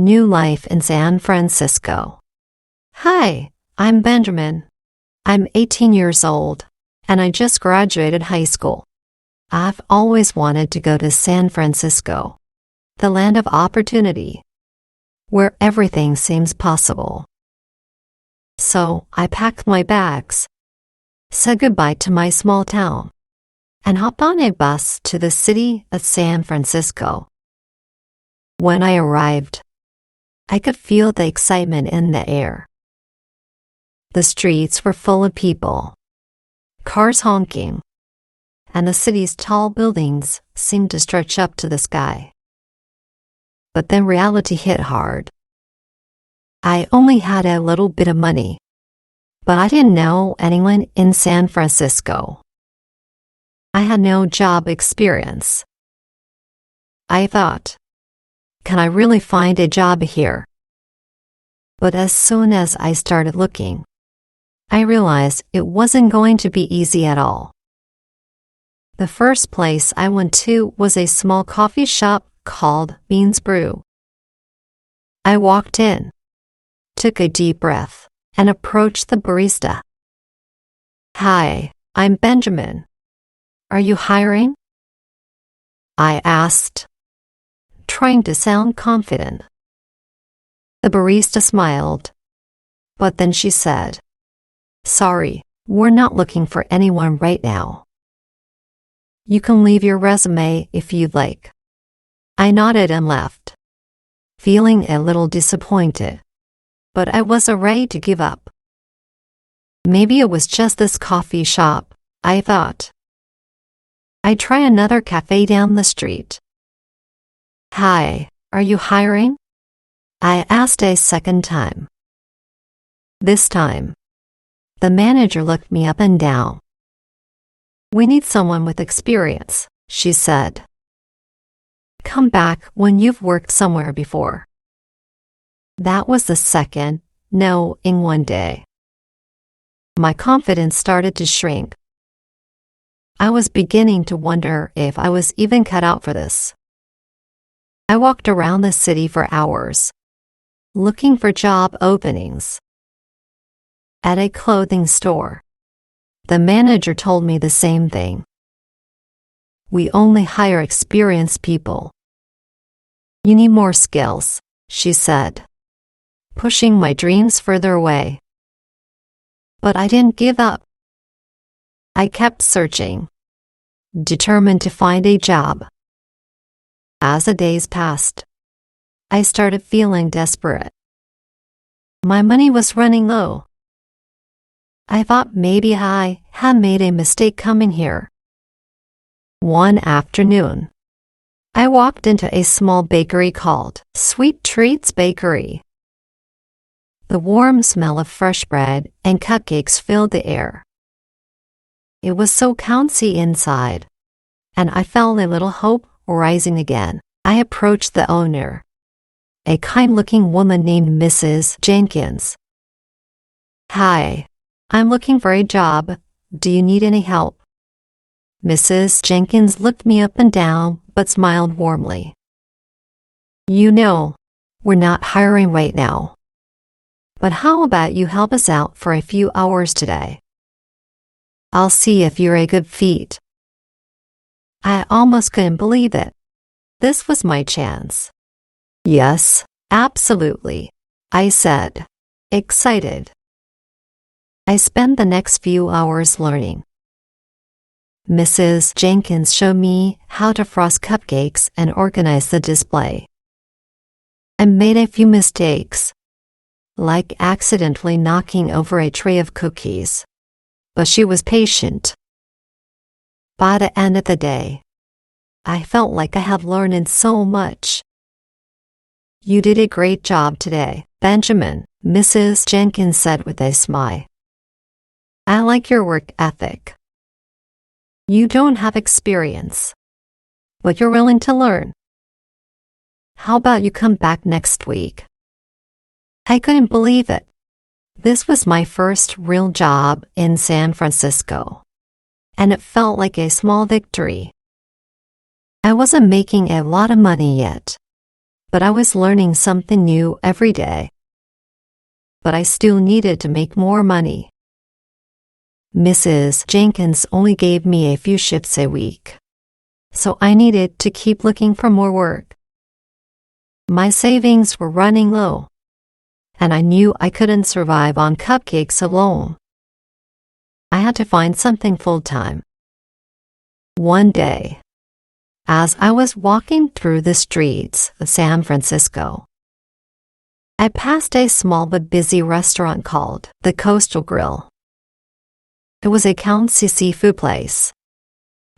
New life in San Francisco. Hi, I'm Benjamin. I'm 18 years old, and I just graduated high school. I've always wanted to go to San Francisco, the land of opportunity, where everything seems possible. So I packed my bags, said goodbye to my small town, and hopped on a bus to the city of San Francisco. When I arrived, I could feel the excitement in the air. The streets were full of people, cars honking, and the city's tall buildings seemed to stretch up to the sky. But then reality hit hard. I only had a little bit of money, but I didn't know anyone in San Francisco. I had no job experience. I thought, can I really find a job here? But as soon as I started looking, I realized it wasn't going to be easy at all. The first place I went to was a small coffee shop called Beans Brew. I walked in, took a deep breath, and approached the barista. Hi, I'm Benjamin. Are you hiring? I asked, trying to sound confident. The barista smiled, but then she said, Sorry, we're not looking for anyone right now. You can leave your resume if you'd like. I nodded and left, feeling a little disappointed, but I wasn't ready to give up. Maybe it was just this coffee shop, I thought. I'd try another cafe down the street. Hi, are you hiring? I asked a second time. This time, the manager looked me up and down. We need someone with experience, she said. Come back when you've worked somewhere before. That was the second no in one day. My confidence started to shrink. I was beginning to wonder if I was even cut out for this. I walked around the city for hours, looking for job openings. At a clothing store, the manager told me the same thing. We only hire experienced people. You need more skills, she said, pushing my dreams further away. But I didn't give up. I kept searching, determined to find a job. As the days passed, I started feeling desperate. My money was running low. I thought maybe I had made a mistake coming here. One afternoon, I walked into a small bakery called Sweet Treats Bakery. The warm smell of fresh bread and cupcakes filled the air. It was so cozy inside, and I felt a little hope rising again. I approached the owner, a kind-looking woman named Mrs. Jenkins. Hi, I'm looking for a job. Do you need any help? Mrs. Jenkins looked me up and down, but smiled warmly. You know, we're not hiring right now. But how about you help us out for a few hours today? I'll see if you're a good fit. I almost couldn't believe it. This was my chance. Yes, absolutely, I said, excited. I spent the next few hours learning. Mrs. Jenkins showed me how to frost cupcakes and organize the display. I made a few mistakes, like accidentally knocking over a tray of cookies, but she was patient. By the end of the day, I felt like I had learned so much. You did a great job today, Benjamin, Mrs. Jenkins said with a smile. I like your work ethic. You don't have experience, but you're willing to learn. How about you come back next week? I couldn't believe it. This was my first real job in San Francisco, and it felt like a small victory. I wasn't making a lot of money yet, but I was learning something new every day. But I still needed to make more money. Mrs. Jenkins only gave me a few shifts a week, so I needed to keep looking for more work. My savings were running low, and I knew I couldn't survive on cupcakes alone. I had to find something full-time. One day, as I was walking through the streets of San Francisco, I passed a small but busy restaurant called the Coastal Grill. It was a Count's seafood place,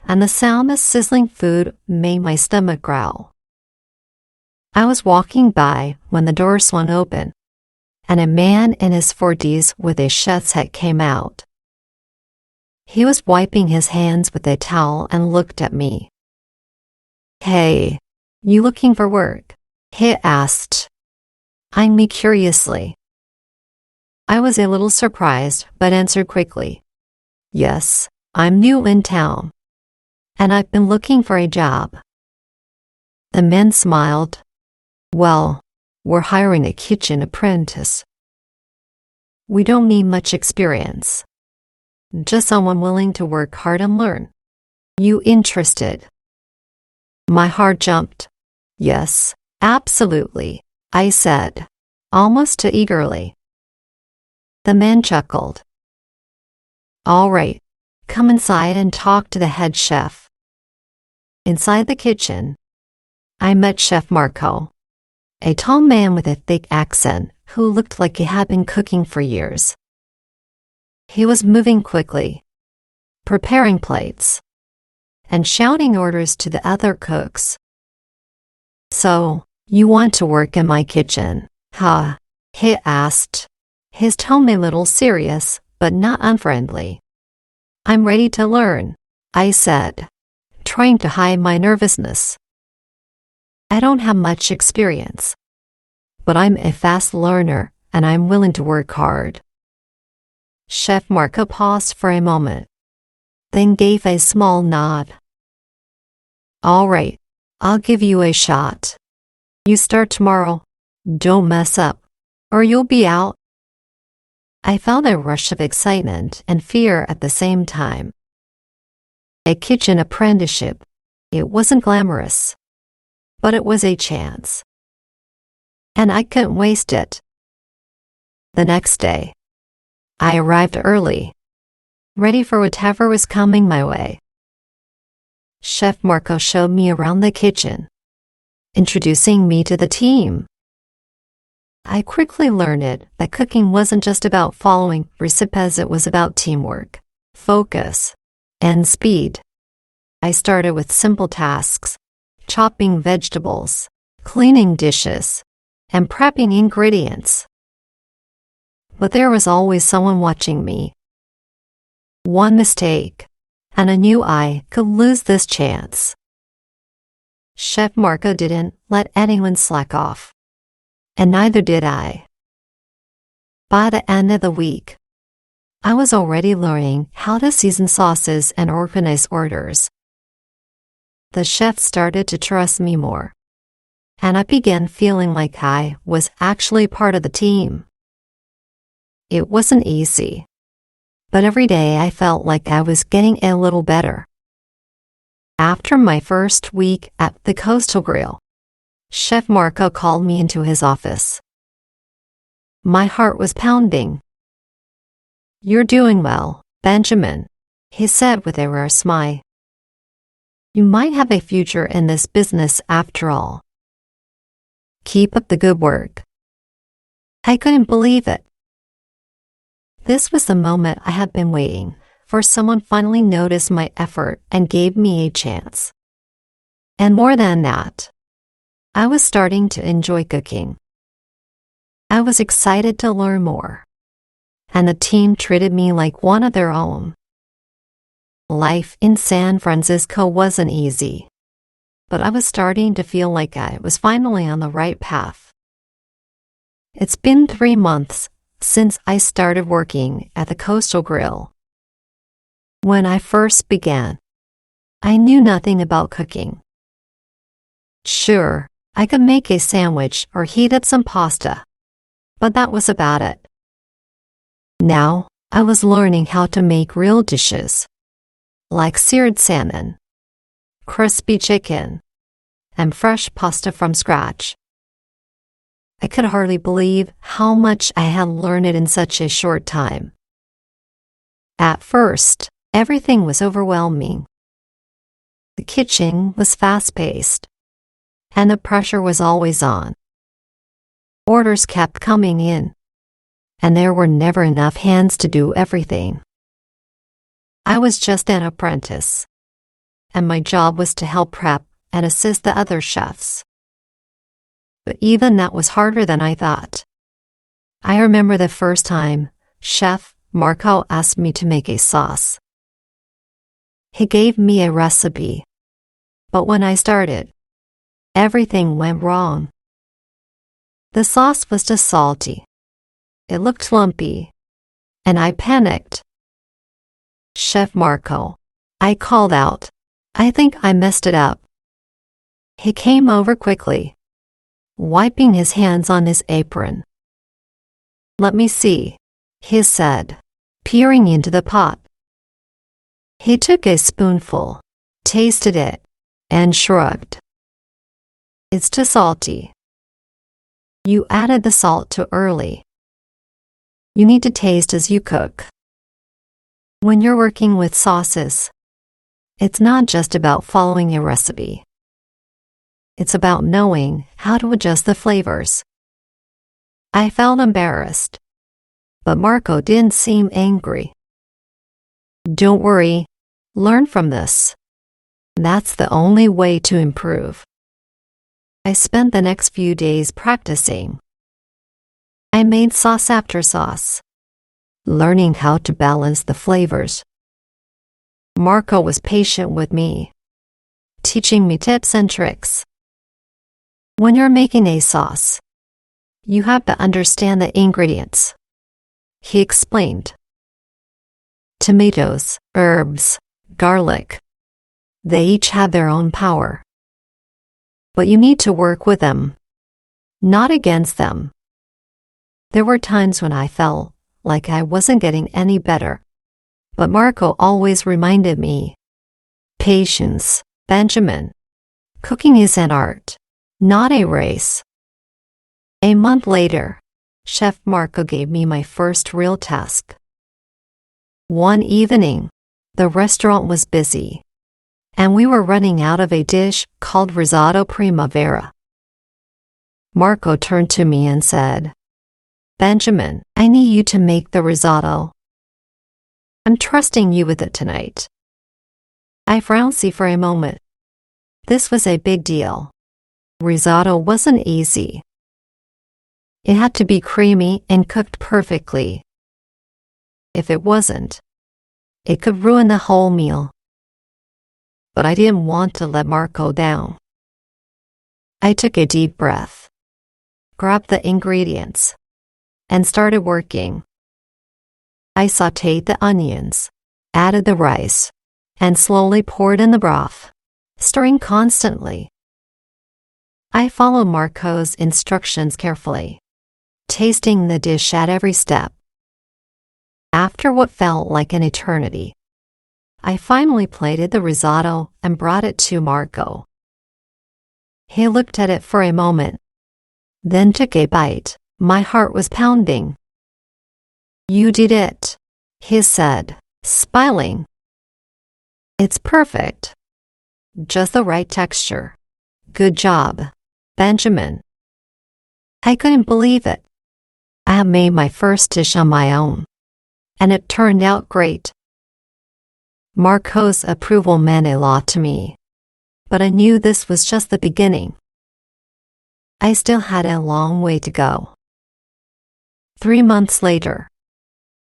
and the sound of sizzling food made my stomach growl. I was walking by when the door swung open, and a man in his 40s with a chef's hat came out. He was wiping his hands with a towel and looked at me. "Hey, you looking for work?" he asked, eyeing me curiously. I was a little surprised but answered quickly, "Yes, I'm new in town, and I've been looking for a job." The man smiled. "Well, we're hiring a kitchen apprentice. We don't need much experience. Just someone willing to work hard and learn. You interested?" My heart jumped. "Yes, absolutely," I said, almost too eagerly. The man chuckled. "All right, come inside and talk to the head chef." Inside the kitchen, I met Chef Marco, a tall man with a thick accent who looked like he had been cooking for years. He was moving quickly, preparing plates, and shouting orders to the other cooks. "So, you want to work in my kitchen, huh?" he asked, his tone a little serious but not unfriendly. "I'm ready to learn," I said, trying to hide my nervousness. "I don't have much experience, but I'm a fast learner and I'm willing to work hard." Chef Marco paused for a moment, then gave a small nod. "All right, I'll give you a shot. You start tomorrow. Don't mess up, or you'll be out." I felt a rush of excitement and fear at the same time. A kitchen apprenticeship. It wasn't glamorous, but it was a chance, and I couldn't waste it. The next day, I arrived early, ready for whatever was coming my way. Chef Marco showed me around the kitchen, introducing me to the team. I quickly learned that cooking wasn't just about following recipes, it was about teamwork, focus, and speed. I started with simple tasks, chopping vegetables, cleaning dishes, and prepping ingredients. But there was always someone watching me. One mistake, and I knew I could lose this chance. Chef Marco didn't let anyone slack off, and neither did I. By the end of the week, I was already learning how to season sauces and organize orders. The chef started to trust me more, and I began feeling like I was actually part of the team. It wasn't easy, but every day I felt like I was getting a little better. After my first week at the Coastal Grill, Chef Marco called me into his office. My heart was pounding. "You're doing well, Benjamin," he said with a rare smile. "You might have a future in this business after all. Keep up the good work." I couldn't believe it. This was the moment I had been waiting for. Someone finally noticed my effort and gave me a chance. And more than that, I was starting to enjoy cooking. I was excited to learn more, and the team treated me like one of their own. Life in San Francisco wasn't easy, but I was starting to feel like I was finally on the right path. It's been 3 months since I started working at the Coastal Grill. When I first began, I knew nothing about cooking. Sure, I could make a sandwich or heat up some pasta, but that was about it. Now, I was learning how to make real dishes, like seared salmon, crispy chicken, and fresh pasta from scratch. I could hardly believe how much I had learned in such a short time. At first, everything was overwhelming. The kitchen was fast-paced, and the pressure was always on. Orders kept coming in, and there were never enough hands to do everything. I was just an apprentice, and my job was to help prep and assist the other chefs. But even that was harder than I thought. I remember the first time Chef Marco asked me to make a sauce. He gave me a recipe, but when I started, everything went wrong. The sauce was just salty. It looked lumpy, and I panicked. "Chef Marco," I called out, "I think I messed it up." He came over quickly, wiping his hands on his apron. "Let me see," he said, peering into the pot. He took a spoonful, tasted it, and shrugged. "It's too salty. You added the salt too early. You need to taste as you cook." When you're working with sauces, it's not just about following a recipe. It's about knowing how to adjust the flavors. I felt embarrassed, but Marco didn't seem angry. "Don't worry, learn from this. That's the only way to improve." I spent the next few days practicing. I made sauce after sauce, learning how to balance the flavors. Marco was patient with me, teaching me tips and tricks. When you're making a sauce, you have to understand the ingredients, he explained. Tomatoes, herbs, garlic. They each have their own power. But you need to work with them, not against them. There were times when I felt like I wasn't getting any better, but Marco always reminded me, "Patience, Benjamin. Cooking is an art, not a race." A month later, Chef Marco gave me my first real task. One evening, the restaurant was busy, and we were running out of a dish called risotto primavera. Marco turned to me and said, "Benjamin, I need you to make the risotto. I'm trusting you with it tonight." I frowned for a moment. This was a big deal. Risotto wasn't easy. It had to be creamy and cooked perfectly. If it wasn't, it could ruin the whole meal. But I didn't want to let Marco down. I took a deep breath, grabbed the ingredients, and started working. I sautéed the onions, added the rice, and slowly poured in the broth, stirring constantly. I followed Marco's instructions carefully, tasting the dish at every step. After what felt like an eternity, I finally plated the risotto and brought it to Marco. He looked at it for a moment, then took a bite. My heart was pounding. "You did it," he said, smiling. "It's perfect. Just the right texture. Good job, Benjamin." I couldn't believe it. I had made my first dish on my own, and it turned out great. Marco's approval meant a lot to me, but I knew this was just the beginning. I still had a long way to go. 3 months later,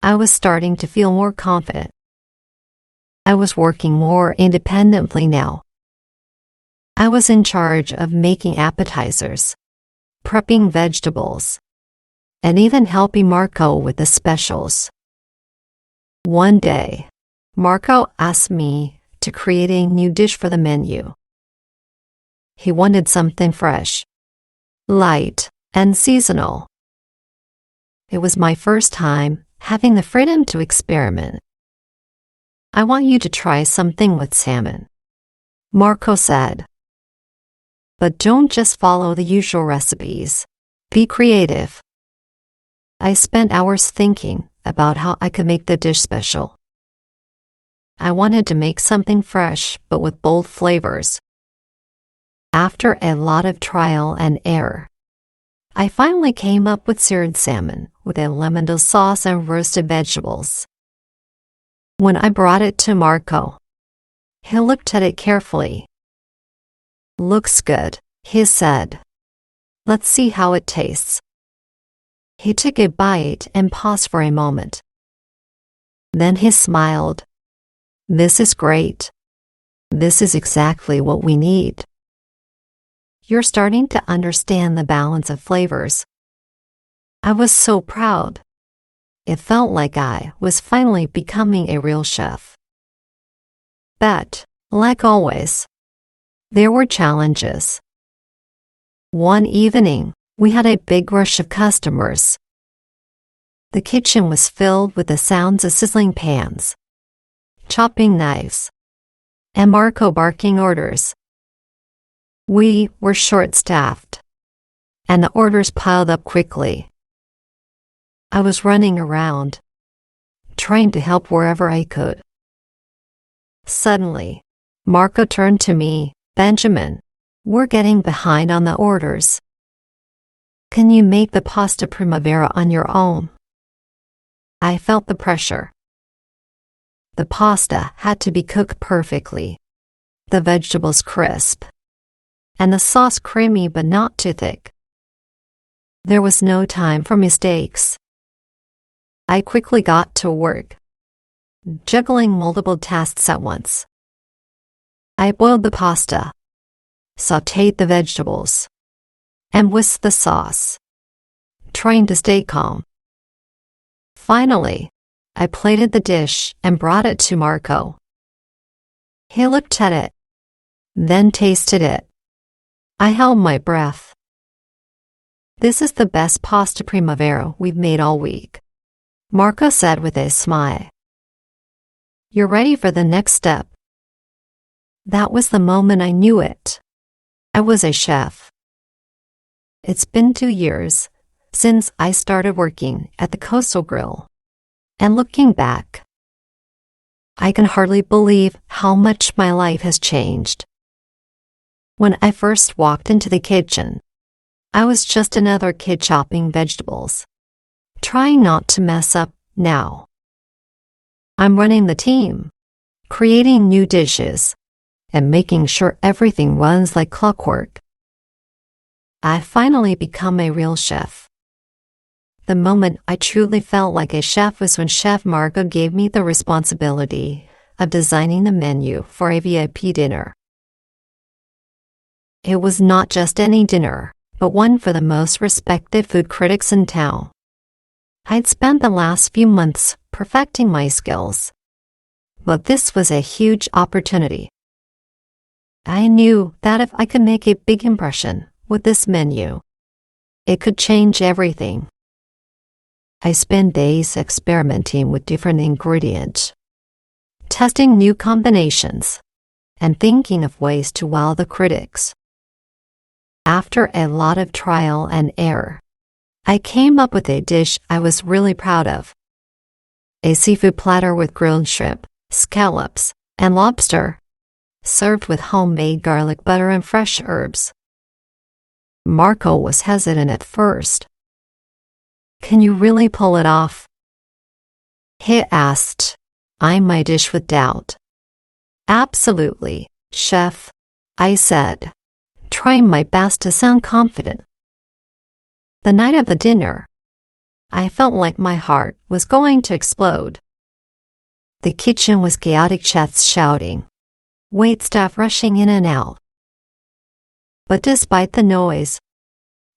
I was starting to feel more confident. I was working more independently now. I was in charge of making appetizers, prepping vegetables, and even helping Marco with the specials. One day, Marco asked me to create a new dish for the menu. He wanted something fresh, light, and seasonal. It was my first time having the freedom to experiment. I want you to try something with salmon, Marco said. But don't just follow the usual recipes. Be creative. I spent hours thinking about how I could make the dish special. I wanted to make something fresh but with bold flavors. After a lot of trial and error, I finally came up with seared salmon with a lemon sauce and roasted vegetables. When I brought it to Marco, he looked at it carefully. "Looks good," he said. "Let's see how it tastes." He took a bite and paused for a moment. Then he smiled. "This is great. This is exactly what we need. You're starting to understand the balance of flavors." I was so proud. It felt like I was finally becoming a real chef. But, like always, there were challenges. One evening, we had a big rush of customers. The kitchen was filled with the sounds of sizzling pans, chopping knives, and Marco barking orders. We were short-staffed, and the orders piled up quickly. I was running around, trying to help wherever I could. Suddenly, Marco turned to me. "Benjamin, we're getting behind on the orders. Can you make the pasta primavera on your own?" I felt the pressure. The pasta had to be cooked perfectly, the vegetables crisp, and the sauce creamy but not too thick. There was no time for mistakes. I quickly got to work, juggling multiple tasks at once. I boiled the pasta, sautéed the vegetables, and whisked the sauce, trying to stay calm. Finally, I plated the dish and brought it to Marco. He looked at it, then tasted it. I held my breath. "This is the best pasta primavera we've made all week," Marco said with a smile. "You're ready for the next step." That was the moment I knew it. I was a chef. It's been 2 years since I started working at the Coastal Grill, and looking back, I can hardly believe how much my life has changed. When I first walked into the kitchen, I was just another kid chopping vegetables, trying not to mess up. Now, I'm running the team, creating new dishes, and making sure everything runs like clockwork. I've finally become a real chef. The moment I truly felt like a chef was when Chef Marco gave me the responsibility of designing the menu for a VIP dinner. It was not just any dinner, but one for the most respected food critics in town. I'd spent the last few months perfecting my skills, but this was a huge opportunity. I knew that if I could make a big impression with this menu, it could change everything. I spent days experimenting with different ingredients, testing new combinations, and thinking of ways to wow the critics. After a lot of trial and error, I came up with a dish I was really proud of. A seafood platter with grilled shrimp, scallops, and lobster, served with homemade garlic butter and fresh herbs. Marco was hesitant at first. "Can you really pull it off?" he asked, eyeing my dish with doubt. "Absolutely, chef," I said, trying my best to sound confident. The night of the dinner, I felt like my heart was going to explode. The kitchen was chaotic, chefs shouting, waitstaff rushing in and out. But despite the noise,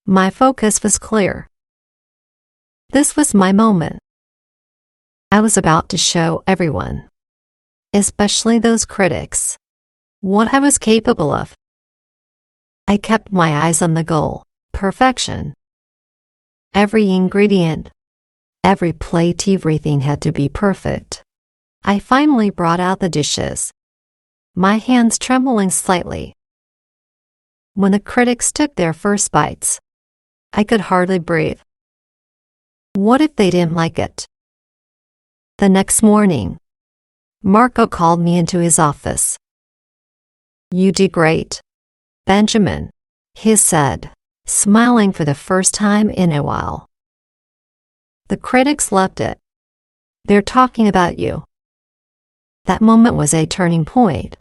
my focus was clear. This was my moment. I was about to show everyone, especially those critics, what I was capable of. I kept my eyes on the goal, perfection. Every ingredient, every plate, everything had to be perfect. I finally brought out the dishes, my hands trembling slightly. When the critics took their first bites, I could hardly breathe. What if they didn't like it? The next morning, Marco called me into his office. "You did great, Benjamin," he said, smiling for the first time in a while. "The critics loved it. They're talking about you." That moment was a turning point.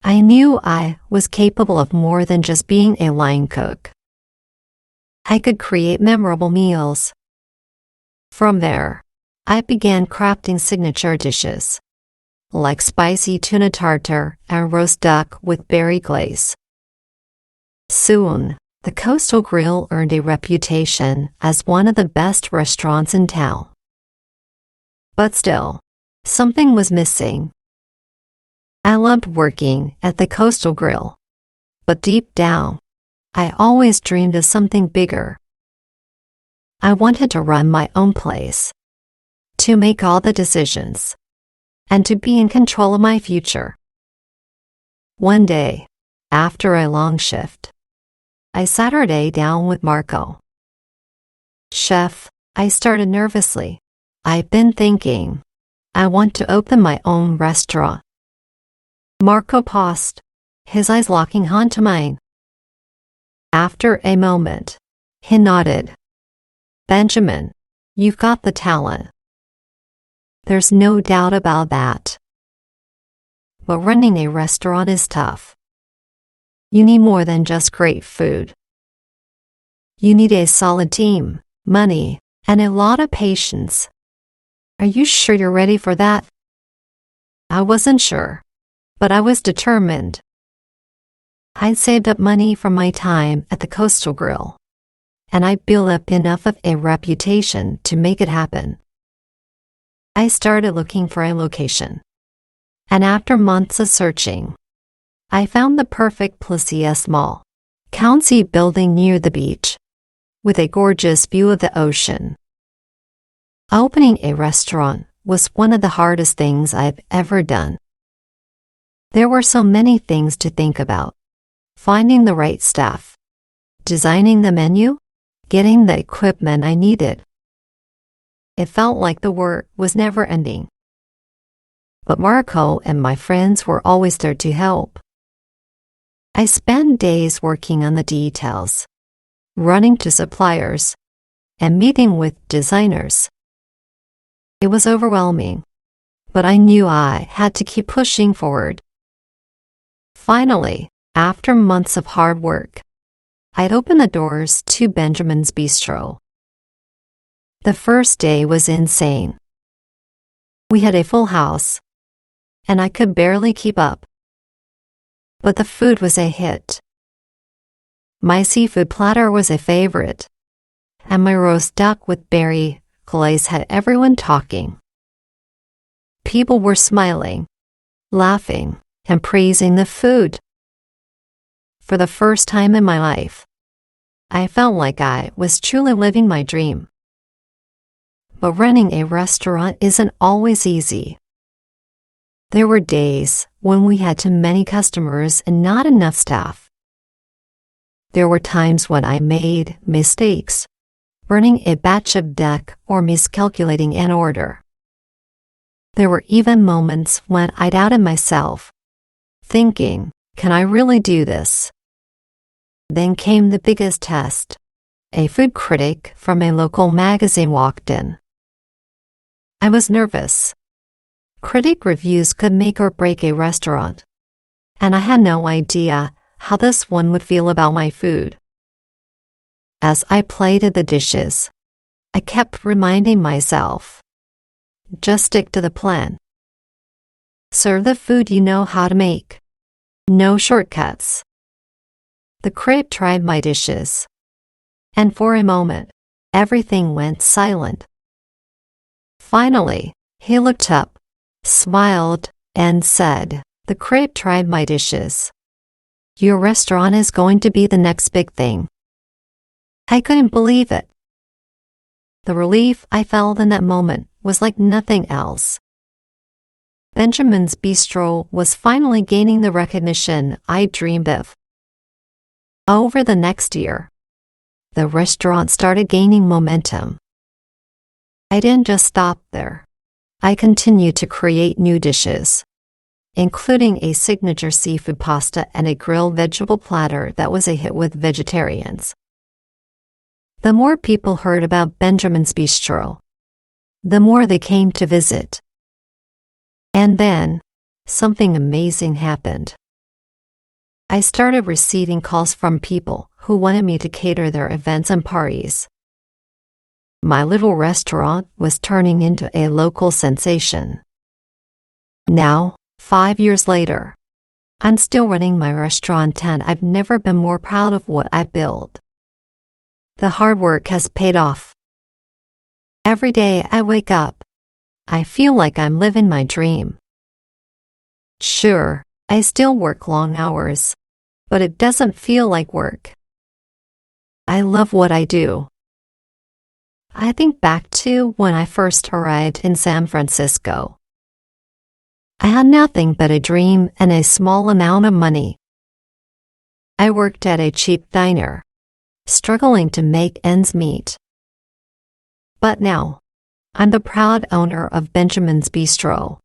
I knew I was capable of more than just being a line cook. I could create memorable meals. From there, I began crafting signature dishes, like spicy tuna tartare and roast duck with berry glaze. Soon, the Coastal Grill earned a reputation as one of the best restaurants in town. But still, something was missing. I loved working at the Coastal Grill, but deep down, I always dreamed of something bigger. I wanted to run my own place, to make all the decisions, and to be in control of my future. One day, after a long shift, I sat her day down with Marco. "Chef," I started nervously, "I've been thinking, I want to open my own restaurant." Marco paused, his eyes locking onto mine. After a moment, he nodded. "Benjamin, you've got the talent. There's no doubt about that. But running a restaurant is tough. You need more than just great food. You need a solid team, money, and a lot of patience. Are you sure you're ready for that?" I wasn't sure, but I was determined. I'd saved up money from my time at the Coastal Grill, and I built up enough of a reputation to make it happen. I started looking for a location, and after months of searching, I found the perfect place, a small, county building near the beach, with a gorgeous view of the ocean. Opening a restaurant was one of the hardest things I've ever done. There were so many things to think about: finding the right staff, designing the menu, getting the equipment I needed. It felt like the work was never ending. But Marco and my friends were always there to help. I spent days working on the details, running to suppliers, and meeting with designers. It was overwhelming, but I knew I had to keep pushing forward. Finally, after months of hard work, I'd opened the doors to Benjamin's Bistro. The first day was insane. We had a full house, and I could barely keep up. But the food was a hit. My seafood platter was a favorite, and my roast duck with berry glaze had everyone talking. People were smiling, laughing, and praising the food. For the first time in my life, I felt like I was truly living my dream. But running a restaurant isn't always easy. There were days when we had too many customers and not enough staff. There were times when I made mistakes, burning a batch of duck or miscalculating an order. There were even moments when I doubted myself, thinking, can I really do this? Then came the biggest test. A food critic from a local magazine walked in. I was nervous. Critic reviews could make or break a restaurant, and I had no idea how this one would feel about my food. As I plated the dishes, I kept reminding myself, just stick to the plan. Serve the food you know how to make. No shortcuts. The critic tried my dishes, and for a moment, everything went silent. Finally, he looked up, smiled, and said, "The critic tried my dishes. Your restaurant is going to be the next big thing." I couldn't believe it. The relief I felt in that moment was like nothing else. Benjamin's Bistro was finally gaining the recognition I dreamed of. Over the next year, the restaurant started gaining momentum. I didn't just stop there. I continued to create new dishes, including a signature seafood pasta and a grilled vegetable platter that was a hit with vegetarians. The more people heard about Benjamin's Bistro, the more they came to visit. And then, something amazing happened. I started receiving calls from people who wanted me to cater their events and parties. My little restaurant was turning into a local sensation. Now, 5 years later, I'm still running my restaurant and I've never been more proud of what I built. The hard work has paid off. Every day I wake up, I feel like I'm living my dream. Sure, I still work long hours, but it doesn't feel like work. I love what I do. I think back to when I first arrived in San Francisco. I had nothing but a dream and a small amount of money. I worked at a cheap diner, struggling to make ends meet. But now, I'm the proud owner of Benjamin's Bistro,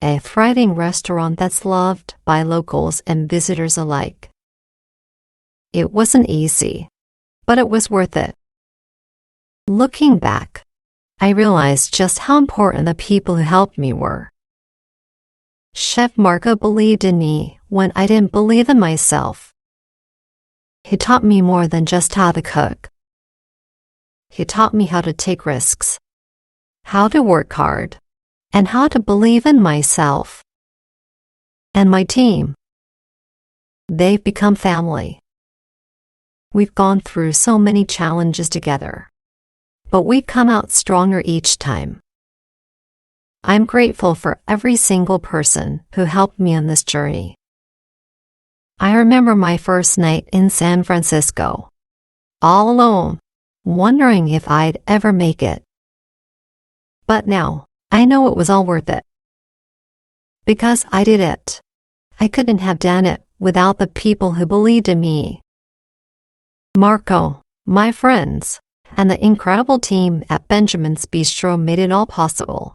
a thriving restaurant that's loved by locals and visitors alike. It wasn't easy, but it was worth it. Looking back, I realized just how important the people who helped me were. Chef Marco believed in me when I didn't believe in myself. He taught me more than just how to cook. He taught me how to take risks, how to work hard, and how to believe in myself. And my team. They've become family. We've gone through so many challenges together, but we've come out stronger each time. I'm grateful for every single person who helped me on this journey. I remember my first night in San Francisco, all alone, wondering if I'd ever make it. But now, I know it was all worth it. Because I did it. I couldn't have done it without the people who believed in me. Marco, my friends, and the incredible team at Benjamin's Bistro made it all possible.